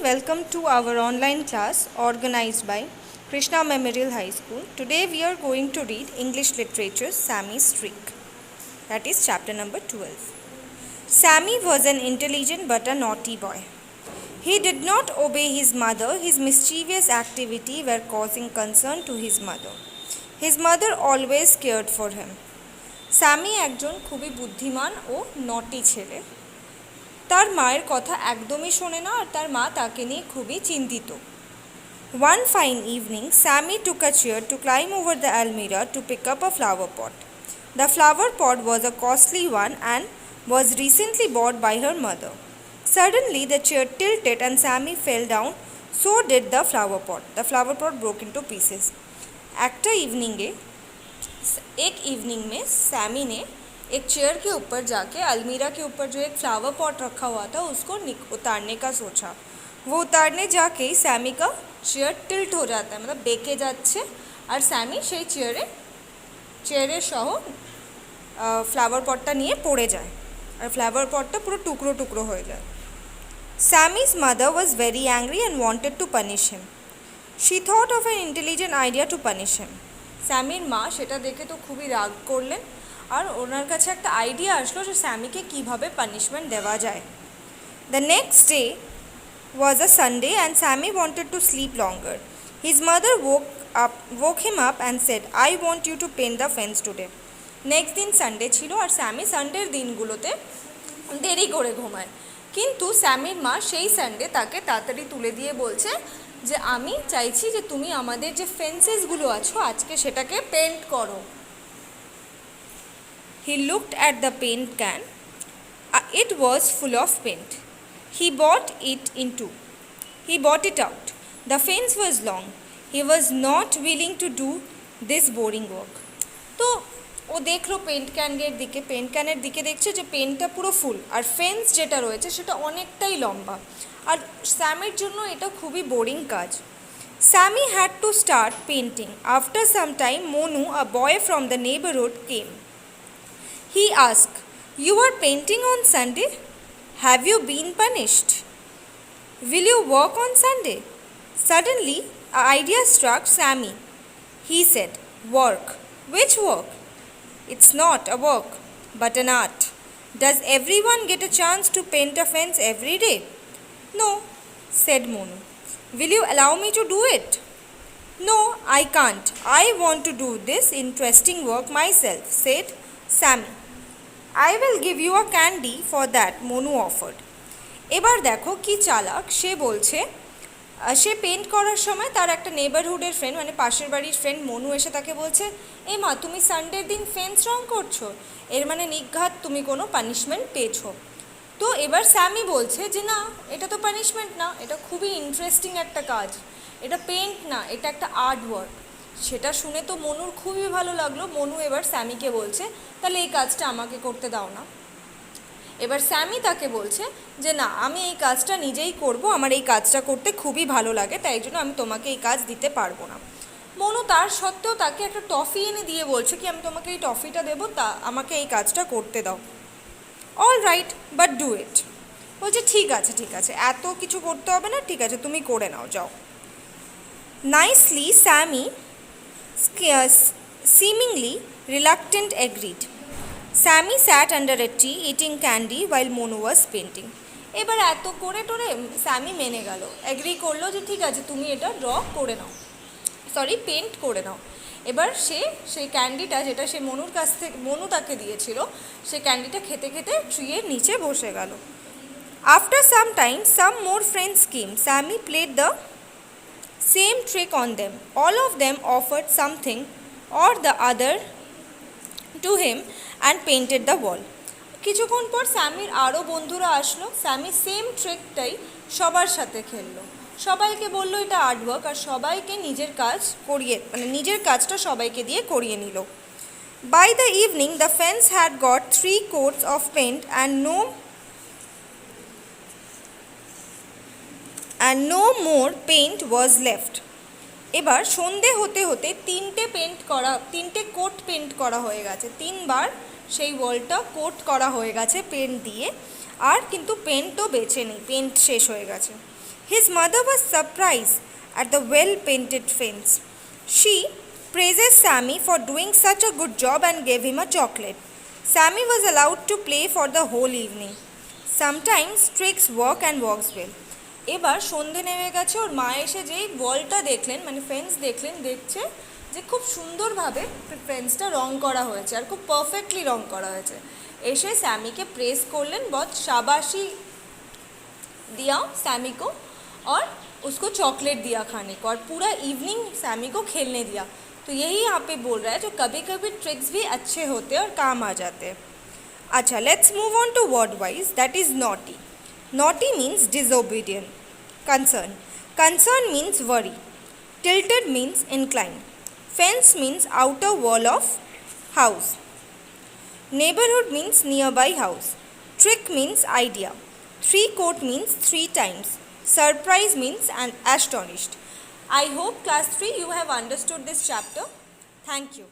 welcome to our online class organized by Krishna Memorial High School. Today we are going to read English Literature Sammy's Streak. That is chapter number 12. Sammy was an intelligent but a naughty boy. He did not obey his mother. His mischievous activity were causing concern to his mother. His mother always cared for him. Sammy একজন খুবই বুদ্ধিমান ও নটি ছেলে। তার মায়ের কথা একদমই শোনে না আর তার মা তাকে নিয়ে খুবই চিন্তিত। One fine evening, Sammy took a chair to climb over the almirah to pick up a flower pot. The flower pot was a costly one and was recently bought by her mother. Suddenly, the chair tilted and Sammy fell down. So did the flower pot. The flower pot broke into pieces. एक evening में Sami ने एक chair के ऊपर जाके अलमीरा के ऊपर जो एक फ्लावर पॉट रखा हुआ था उसको उतारने का सोचा। वो उतारने जाके ही सैमी का चेयर टिल्ट हो जाता है, मतलब बेके जाच्छे और सैमी সেই চেয়ারের সহ ফ্লাওয়ার পটটা নিয়ে পড়ে যায় আর ফ্লাওয়ার পটটা পুরো টুকরো টুকরো হয়ে যায়। Sammy's mother was very angry and wanted to punish him. She thought of an intelligent idea to punish him. স্যামির মা সেটা দেখে তো খুবই রাগ করলেন আর ওনার কাছে একটা আইডিয়া আসলো যে স্যামিকে কীভাবে পানিশমেন্ট দেওয়া যায়। The next day was a Sunday and Sammy wanted to sleep longer. His mother woke him up and said, I want you to paint the fence today. Next দিন সানডে ছিল আর স্যামি সানডের দিনগুলোতে দেরি করে ঘুমায়, কিন্তু স্যামির মা সেই সানডে তাকে তাড়াতাড়ি তুলে দিয়ে বলছে যে আমি চাইছি যে তুমি আমাদের যে ফেন্সেসগুলো আছো আজকে সেটাকে পেন্ট করো। He looked at the paint can. It was full of paint. He bought it out. The fence was long. He was not willing to do this boring work. তো ও দেখলো পেন্ট ক্যানের দিকে দেখছে যে পেন্টটা পুরো ফুল আর ফেন্স যেটা রয়েছে সেটা অনেকটাই লম্বা আর স্যামের জন্য এটা খুবই বোরিং কাজ। Sammy had to start painting. After some time, Monu, a boy from the neighborhood, came. He asked, You are painting on Sunday? Have you been punished? Will you work on Sunday? Suddenly, an idea struck Sammy. He said, Work. Which work? It's not a work, but an art. Does everyone get a chance to paint a fence every day? No, said Monu. Will you allow me to do it? No, I can't. I want to do this interesting work myself, said Sammy. I will give you a candy for that, Monu offered. এবার দেখো কি চালাক, সে বলছে সে paint করার সময় তার একটা নেবারহুডের friend মানে পাশের বাড়ির ফ্রেন্ড মনু এসে তাকে বলছে, এ মা তুমি সানডের দিন ফেন্স রং করছো, এর মানে নিঘাত তুমি কোনো পানিশমেন্ট পেয়েছো। তো এবার স্যামি বলছে যে না, এটা তো পানিশমেন্ট না, এটা খুবই ইন্টারেস্টিং একটা কাজ, এটা পেন্ট না, এটা একটা আর্ট ওয়ার্ক। সেটা শুনে তো মনুর খুবই ভালো লাগলো। মনু এবার স্যামিকে বলছে তাহলে এই কাজটা আমাকে করতে দাও না। এবার স্যামি তাকে বলছে যে না, আমি এই কাজটা নিজেই করব, আমার এই কাজটা করতে খুবই ভালো লাগে, তাই জন্য আমি তোমাকে এই কাজ দিতে পারবো না। মনু তার সত্ত্বেও তাকে একটা টফি এনে দিয়ে বলছে কি আমি তোমাকে এই টফিটা দেবো, তা আমাকে এই কাজটা করতে দাও। All right, but do it. বলছে ঠিক আছে, এত কিছু করতে হবে না, ঠিক আছে তুমি করে নাও, যাও। Nicely Sammy seemingly reluctant agreed. Sammy sat under a tree eating candy while Monu was painting. এবার এত করে টোরে স্যামি মেনে গেল, অ্যাগ্রি করলো যে ঠিক আছে তুমি এটা পেন্ট করে নাও। এবার সেই ক্যান্ডিটা যেটা সে মনুর কাছ থেকে মনু তাকে দিয়েছিল সে ক্যান্ডিটা খেতে খেতে ট্রিয়ের নিচে বসে গেল। After some time, some more friends came. Sammy played the same trick on them. All of them offered something or the other to him and painted the wall. কিছুক্ষণ পর স্যামির আরও বন্ধুরা আসলো। স্যামি সেম ট্রিকটাই সবার সাথে খেললো, সবাইকে বললো এটা আর্টওয়ার্ক আর সবাইকে নিজের কাজটা সবাইকে দিয়ে করিয়ে নিল। By the evening, the fence had got 3 coats of paint and no more paint was left. এবার সন্ধে হতে হতে 3টে কোট পেন্ট করা হয়ে গেছে, 3বার সেই ওয়ালটা কোট করা হয়ে গেছে পেন্ট দিয়ে, আর কিন্তু পেন্টও বেঁচে নেই, পেন্ট শেষ হয়ে গেছে। His mother was surprised at the well-painted fence. She praises Sammy for doing such a good job and gave him a chocolate. Sammy was allowed to play for the whole evening. Sometimes tricks work and works well. এবার সন্ধে নেমে গেছে, ওর মা এসে যেই ওয়ালটা দেখলেন, মানে ফেন্স দেখলেন, দেখছে যে খুব সুন্দরভাবে ফেন্সটা রং করা হয়েছে আর খুব পারফেক্টলি রং করা হয়েছে। এসে স্যামিকে প্রেস করলেন, बहुत शाबाशी दिया सैमी को और उसको चॉकलेट दिया खाने को, और पूरा इवनिंग सैमी को खेलने दिया। तो यही यहाँ पे बोल रहा है, जो कभी कभी ट्रिक्स भी अच्छे होते हैं और काम आ जाते हैं। अच्छा, let's move on to word wise, that is naughty. Naughty means disobedient. Concern. Concern means worry. Tilted means inclined. Fence means outer wall of house. Neighborhood means nearby house. Trick means idea. Three-quote means 3 times. Surprise means astonished. I hope class 3 you have understood this chapter. Thank you.